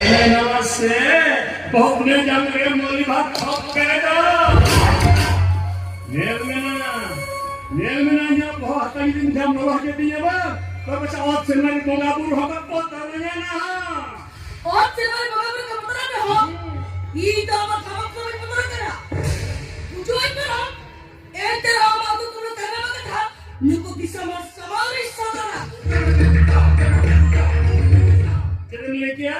नमस्ते बहुने जंगले मोली भात खप करेगा नेलमेना nya बहुत दिन jam bawah jadinya bang kalau bisa ot senari mongabur hokat potarnya nah ot senari mongabur kebetulan dah ho ida amat kamak kamak kebetulan kena tujuan kena enter amat tu kuno tanah makan ha nyukup bisa mas samari saudara kita lihat ya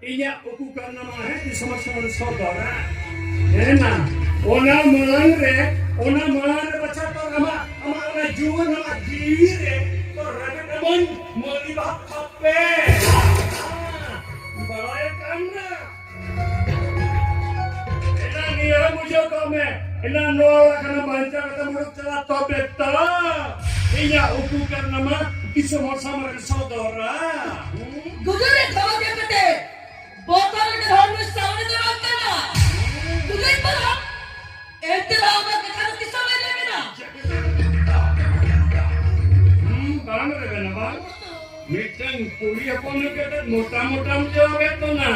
iya ukuran nama di sama-sama saudara enak ona mulai baca nama jual nama diri orang teman melibat kafe balai karena enak ni orang mujur kami enak nol karena baca kata mulut celah topet iya ukuran nama di sama-sama saudara gugurin kalau dia kete botol ke harus sama itu makna gugurin malam ente lama kita kisah mana mana काम रहेगा ना बाल meeting पूरी अपन लोग कहते मोटा मुझे हो गया तो ना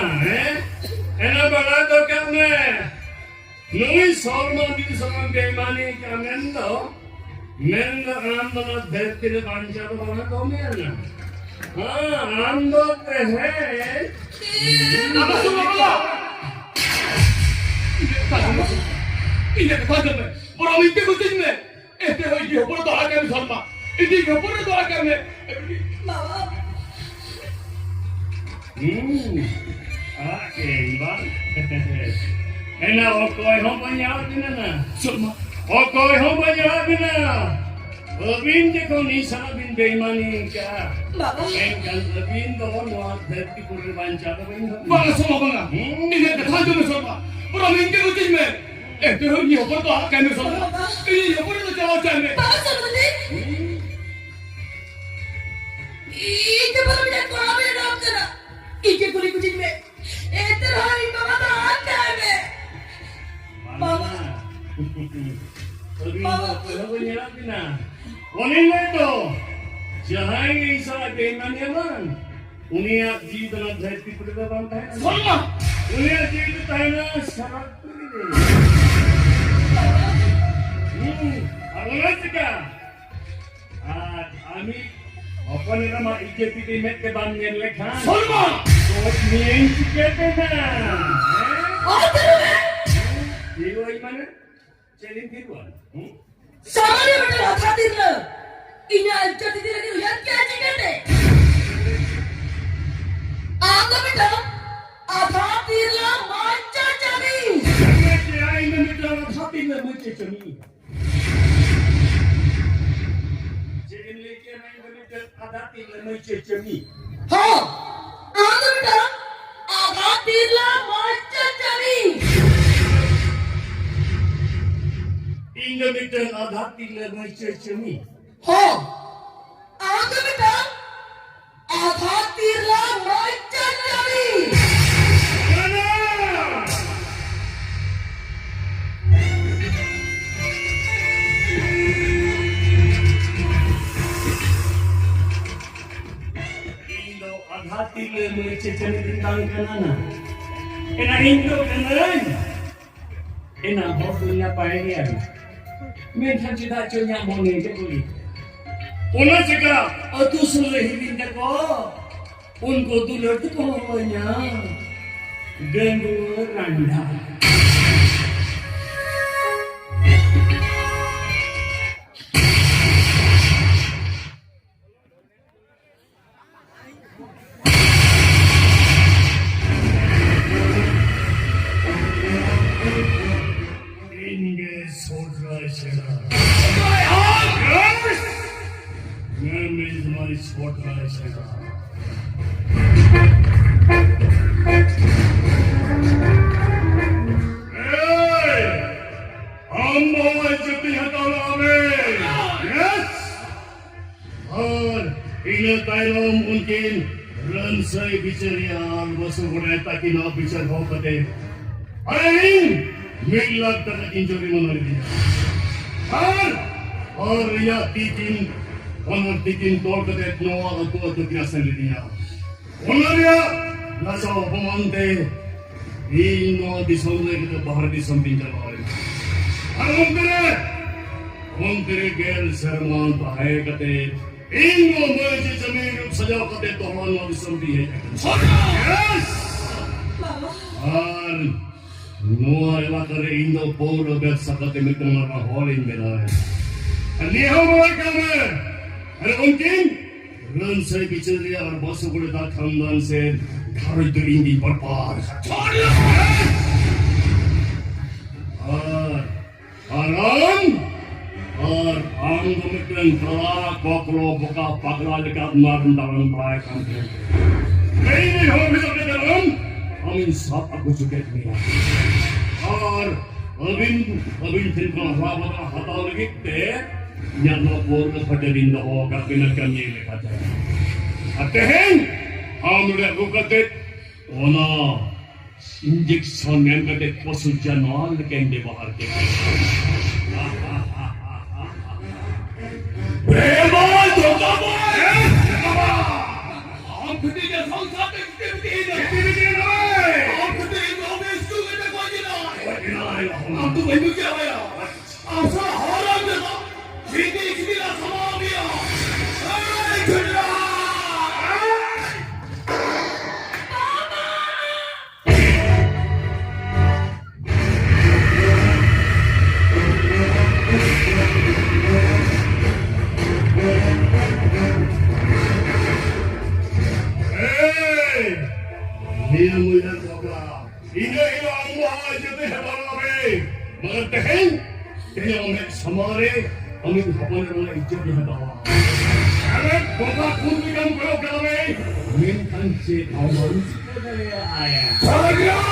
है ना बड़ा तो क्या मैं नई सोलमान की सोलमान बेईमानी क्या मेंदो आम बना देख के जो बांचा तो बना तो मैं ना हाँ आम तो है apa semua bola ini kata me orang itu kucing me dia pun doa kami sama ini dia pun doa kami bawa oke bang enak okoi hom banyak ni na sama okoi hom banyak ni na Lebih je kau ni sana bin beimani kah? bawa Engkau lebih doa doa berarti kurang baca apa ini? bang sama bang ini kata me sama orang itu kucing me dia pun doa kami sama ini dia pun doa kami bawa sama ni itu baru dia kurang ada dalam sana itu kulit kucing me ente hari bawa dah anda me Mana? Lebih doa banyak ni na. Onin itu, jangan isah beimani aman. Unia ji dalam dhati pura bantai. sama Unia ji itu tayna syarat tu ni. Alam juga. Ami apa ni nama IKP met ke bangun lekhan. sama Kau ni IKP na. oh terus Tiru mana? Celin tiruan. sama dia betul hati lo ini aja tidak dilihat kaji kete apa betul apa tira manca jadi Kaya ini dalam hati na mencecemi. Celin leki na ini ada tiada mencecemi. ha apa betul apa tira manca jadi Indonesia ada tiada mencecemi. ha apa betul apa tira manca jadi Mana? Indo ada tiada mencecemi tentang kanan. Enak Indo kanan. Enak hobinya payah. Menhan tidak cuma moni je boleh. Ulah jika atu selehirin deko, unko dulur tu kohnya ganggu randa. Inge sodra shera. Yes! Name is my sodra shera. Hey! Ambo jati hatala ame. Yes! और इन्हें ताइलों उनके रंसाई बिचरियां वसु गुनाह ताकि ना बिचर हो कते अरे मिला तक इंजरी मनोरी दिया और यह तीन तोड़ कते नोआ को तो क्या संग दिया उन्होंने nasa pumante, ino di sonde kita bahar di samping jalan. Kumpire gel serman pahe kate, ino meji jamirup saja kate tohan di samping. Yes. An, noa elakare indo polo bersa kate mitang marahol in belai. Lihat mereka ada mungkin ran saya bicara और बसों को लेकर खानदान से घर इधर इंडी पर पार और आंगो में कहीं कला कोकरो बुका पगला लेकर मारन दारन पड़ाए काम करते नहीं हो भी सकते दारन हम इन सब आपको चुके नहीं और अबिन फिर का हवा हटाओ लगी ते yang lapor kepada hoga kena kami lekat. Atehen, amule bukatet, ona injection yang kadet posul janal kende bahar ke. Bema doka boy. Am khudi ke sangsa te activity nahi. Am khudi ke office ko kete koi nahi. Am tu bhai kya hoya? Am sa haram jana. Hindi ikila samamiya. Hey khudra. Mudah program. Ini Allah jadi halabe. Maka tehen, dia orang samare, kami kapan orang ijab di hadapan. Anak bapak kunjungan program ini, minta si awal sekali ayah. Salam.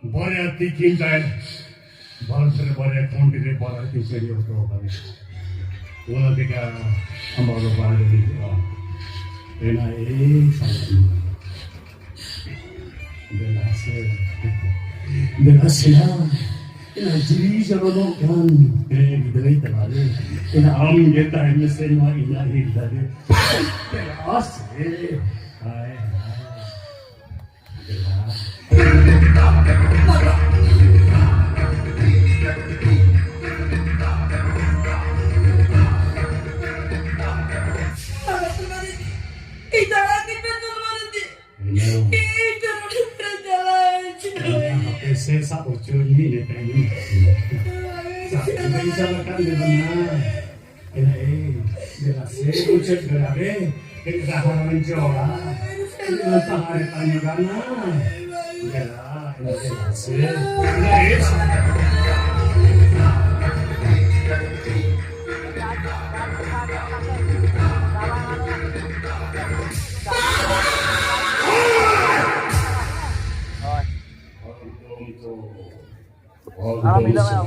Banyak tikin dan banyak konti banyak tikin itu kan. Orang tiga ambil banyak itu. Enai sama. Berhasil. Ina jadi jalan kan. Dari tadi. Ina amin kita ini semua ina hidup. Berhasil. Hai. Sesa ocho ini deh ini. Sampai bisa makan di mana? Jelas ucap berapa? Kita harus mencoba. Kita harus tanya karena. Jelas. Jelas. Bilang lah,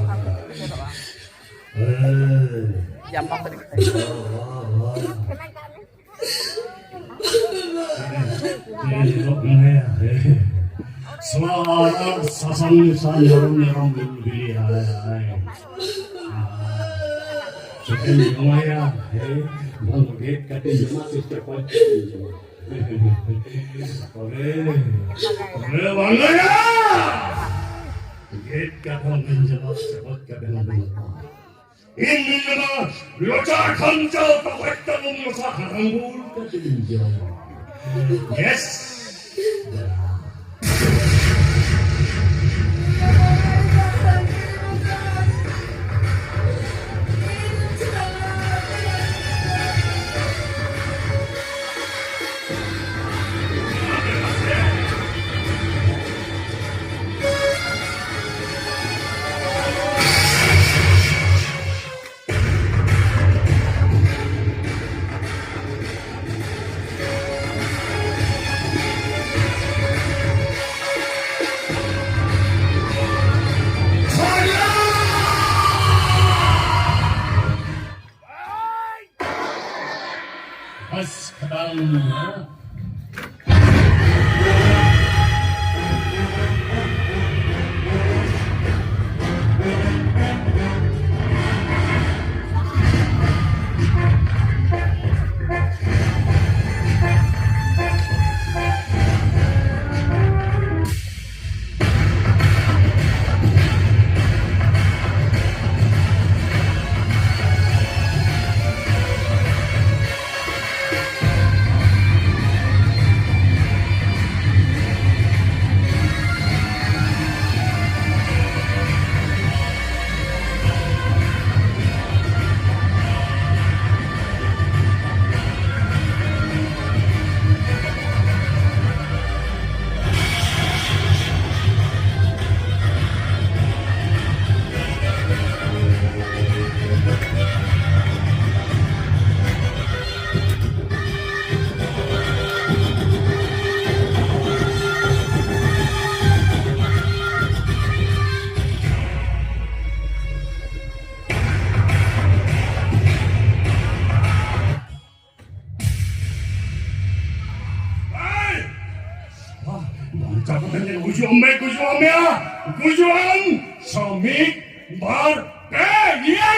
jam 4 tadi. Selamat sasang nyorong beli Chicken Maya, Bangkit, Katin Jumat is the point. Kore bangga ya. Git kapal menjebak sebab kapal menjebak. Ini adalah loca kanjau terwekta memusa harangul ketinjau. Yes. Bas kadang Jangan gujuan samik bar iya.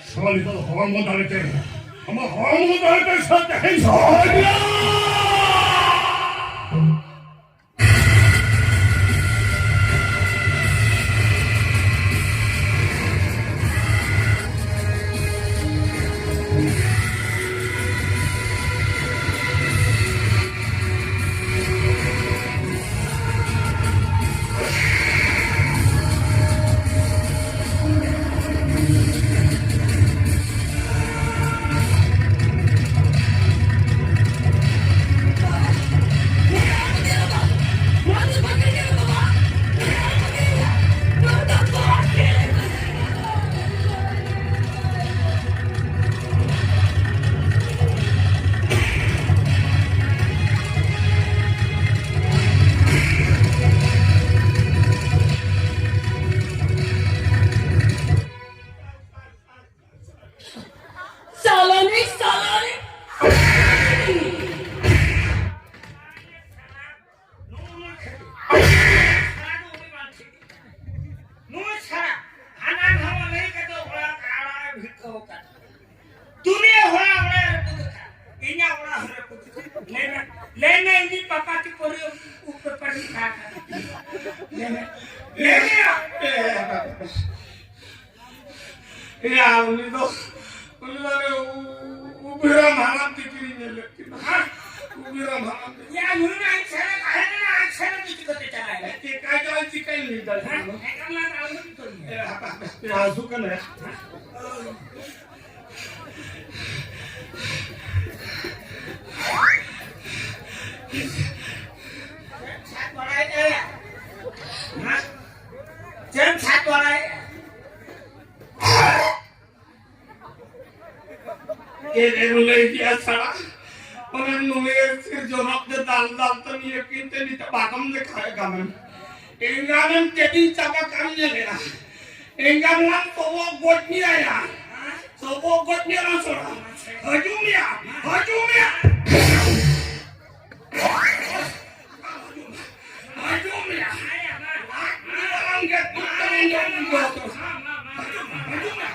Soal itu hormon dari teh, sama hormon dari teh saja soalnya. Lena ini papa ki pori ऊपर पड़ी था लेने या उन्हें तो उबेरा मारा तिकरी ने लेकिन हां उबेरा मारा या उन्हें आछरा काहे ना आछरा की करते चला है के काय काय चिकन नहीं दल हां एकला आलू की तो ए आजू कन है छात बड़ाई है हां जब छात बड़ाई के ले दिया सारा और नुवे फिर जो रक्त दाल तो नहीं यकीन ते नहीं तो बागम ले खाएगा मैं इंगानन तेरी चाबा काम नहीं लेना इंगानन तो वो गोटनी आया तो वो गोटनी ना soda हजूमिया हजूमिया हजूमिया Kalian juga terus. Maju na.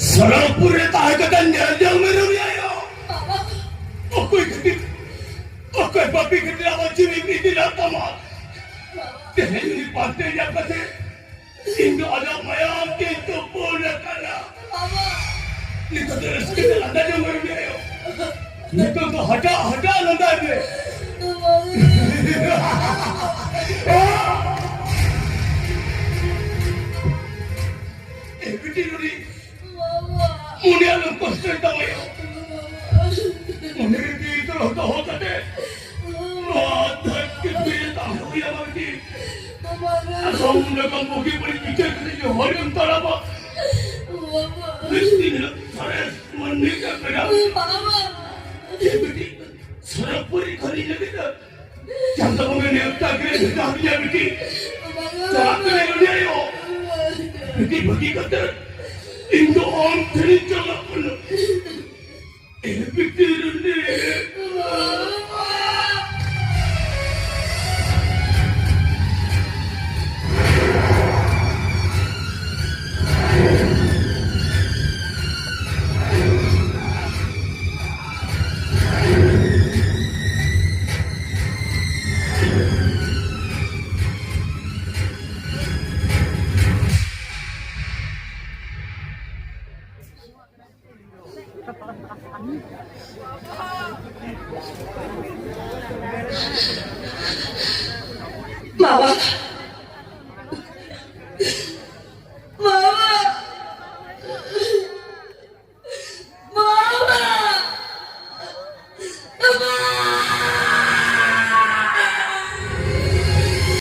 Sarapura tayo katanya meron niyo. Ako'y papikit na ako chimipiti na tama. Dahil nipante niya kasi hindi alam mayang kinto po na kala. Nito teres kita landa niyo meron niyo. Nito to hata landa niyo. Bitin ni Muni alam koster tayo. Muni dito to hotate. Adat kita tayo mati. Asam nakang mugi pari bicara ni hoyam tarapa. Mesti ni sares mani ka kena. Bitin sarapuri khari lagita. Janda mo ne akta kare dahiya bitin. Jaakre niyo. Bitin bagi kata. Indo on terin jaga pun. Bitin ni. Mama,